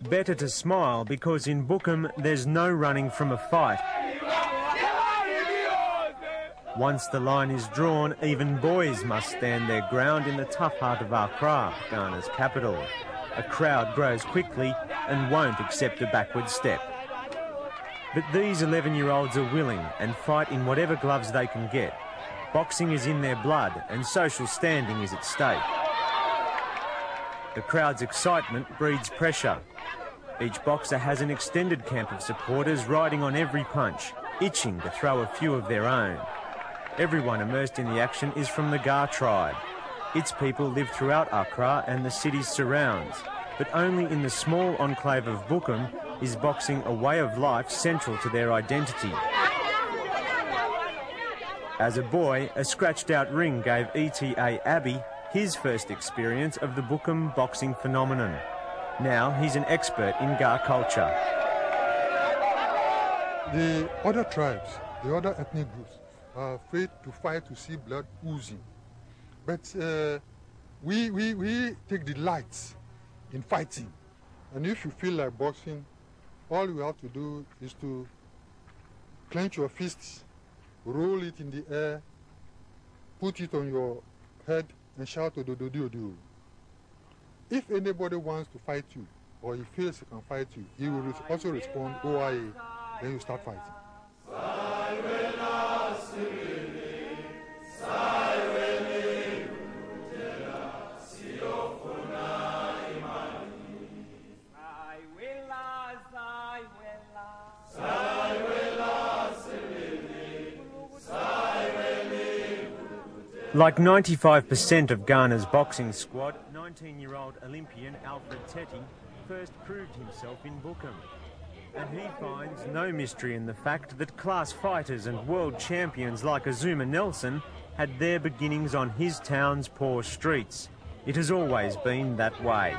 Better to smile, because in Bookham there's no running from a fight. Once the line is drawn, even boys must stand their ground in the tough heart of Accra, Ghana's capital. A crowd grows quickly and won't accept a backward step. But these 11-year-olds are willing and fight in whatever gloves they can get. Boxing is in their blood and social standing is at stake. The crowd's excitement breeds pressure. Each boxer has an extended camp of supporters riding on every punch, itching to throw a few of their own. Everyone immersed in the action is from the Ga tribe. Its people live throughout Accra and the city's surrounds, but only in the small enclave of Bookham is boxing a way of life central to their identity. As a boy, a scratched-out ring gave ETA Abbey his first experience of the Bookham boxing phenomenon. Now he's an expert in Ga culture. The other tribes, the other ethnic groups, are afraid to fight to see blood oozing. But we take delight in fighting. And if you feel like boxing, all you have to do is to clench your fists, roll it in the air, put it on your head and shout "do-do-do-do-do." If anybody wants to fight you, or he feels he can fight you, he will also respond "OIA," then you start fighting. Like 95% of Ghana's boxing squad, 19-year-old Olympian Alfred Teti first proved himself in Bookham. And he finds no mystery in the fact that class fighters and world champions like Azuma Nelson had their beginnings on his town's poor streets. It has always been that way.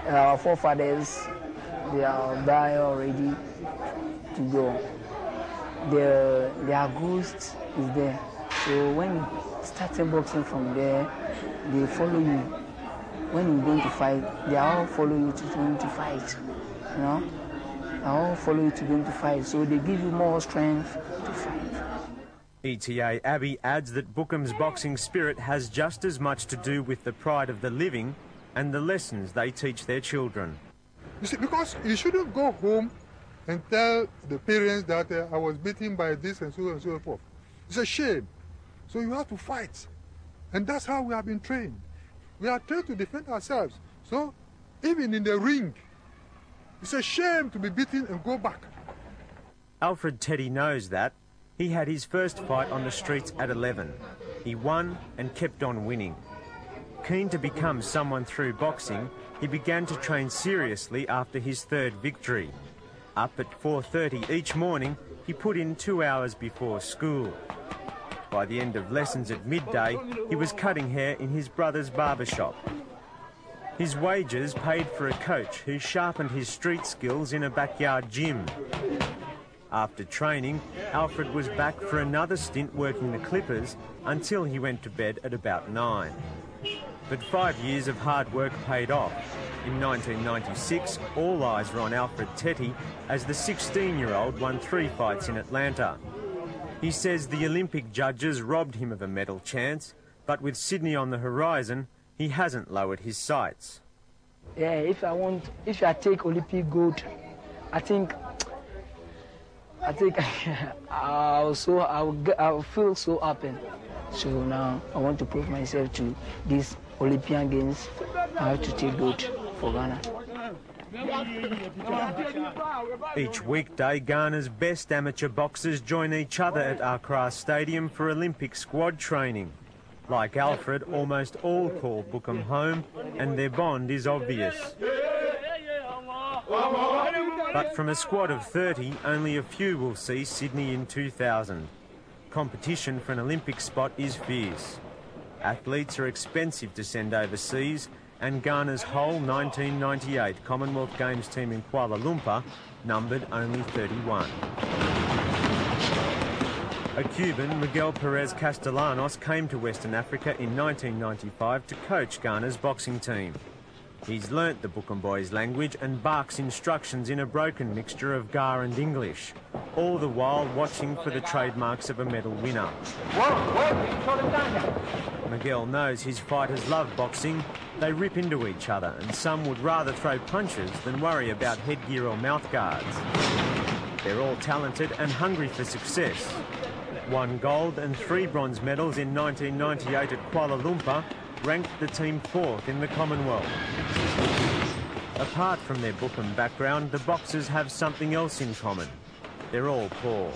Our forefathers, they are there already to go. Their ghost is there. So when you started boxing from there, they follow you. When you're going to fight, they all follow you to going to fight. You know? They all follow you to going to fight. So they give you more strength to fight. ETA Abbey adds that Bookham's boxing spirit has just as much to do with the pride of the living and the lessons they teach their children. You see, because you shouldn't go home and tell the parents that I was beaten by this and so forth. It's a shame. So you have to fight. And that's how we have been trained. We are trained to defend ourselves. So even in the ring, it's a shame to be beaten and go back. Alfred Teti knows that. He had his first fight on the streets at 11. He won and kept on winning. Keen to become someone through boxing, he began to train seriously after his third victory. Up at 4:30 each morning, he put in 2 hours before school. By the end of lessons at midday, he was cutting hair in his brother's barber shop. His wages paid for a coach who sharpened his street skills in a backyard gym. After training, Alfred was back for another stint working the clippers until he went to bed at about 9. But 5 years of hard work paid off. In 1996, all eyes were on Alfred Teti as the 16-year-old won 3 fights in Atlanta. He says the Olympic judges robbed him of a medal chance, but with Sydney on the horizon, he hasn't lowered his sights. Yeah, if I take Olympic gold, I think I'll feel so happy. So now I want to prove myself to these Olympian Games. I have to take gold for Ghana. Each weekday, Ghana's best amateur boxers join each other at Accra Stadium for Olympic squad training. Like Alfred, almost all call Bookham home, and their bond is obvious. But from a squad of 30, only a few will see Sydney in 2000. Competition for an Olympic spot is fierce. Athletes are expensive to send overseas, and Ghana's whole 1998 Commonwealth Games team in Kuala Lumpur numbered only 31. A Cuban, Miguel Perez Castellanos, came to Western Africa in 1995 to coach Ghana's boxing team. He's learnt the Bukumboy's language and barks instructions in a broken mixture of Ga and English, all the while watching for the trademarks of a medal winner. Miguel knows his fighters love boxing. They rip into each other, and some would rather throw punches than worry about headgear or mouth guards. They're all talented and hungry for success. 1 gold and 3 bronze medals in 1998 at Kuala Lumpur ranked the team 4th in the Commonwealth. Apart from their Bukum background, the boxers have something else in common. They're all poor.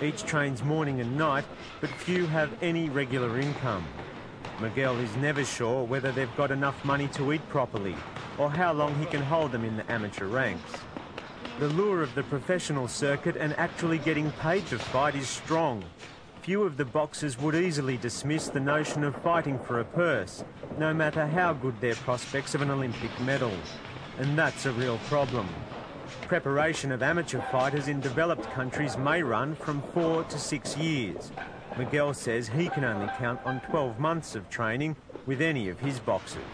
Each trains morning and night, but few have any regular income. Miguel is never sure whether they've got enough money to eat properly or how long he can hold them in the amateur ranks. The lure of the professional circuit and actually getting paid to fight is strong. Few of the boxers would easily dismiss the notion of fighting for a purse, no matter how good their prospects of an Olympic medal. And that's a real problem. Preparation of amateur fighters in developed countries may run from 4 to 6 years. Miguel says he can only count on 12 months of training with any of his boxers.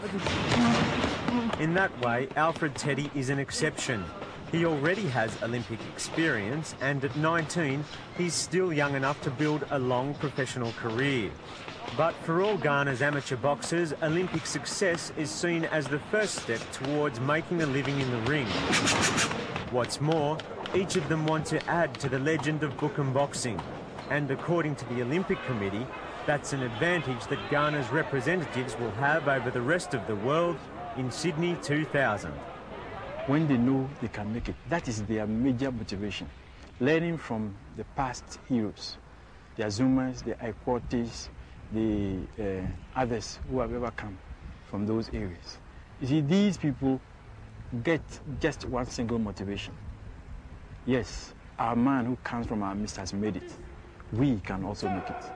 In that way, Alfred Teddy is an exception. He already has Olympic experience, and at 19, he's still young enough to build a long professional career. But for all Ghana's amateur boxers, Olympic success is seen as the first step towards making a living in the ring. What's more, each of them want to add to the legend of Bukum boxing. And according to the Olympic Committee, that's an advantage that Ghana's representatives will have over the rest of the world in Sydney 2000. When they know they can make it, that is their major motivation. Learning from the past heroes, the Azumas, the Aikwatis, the others who have ever come from those areas. You see, these people get just one single motivation. Yes, our man who comes from our midst has made it. We can also make it.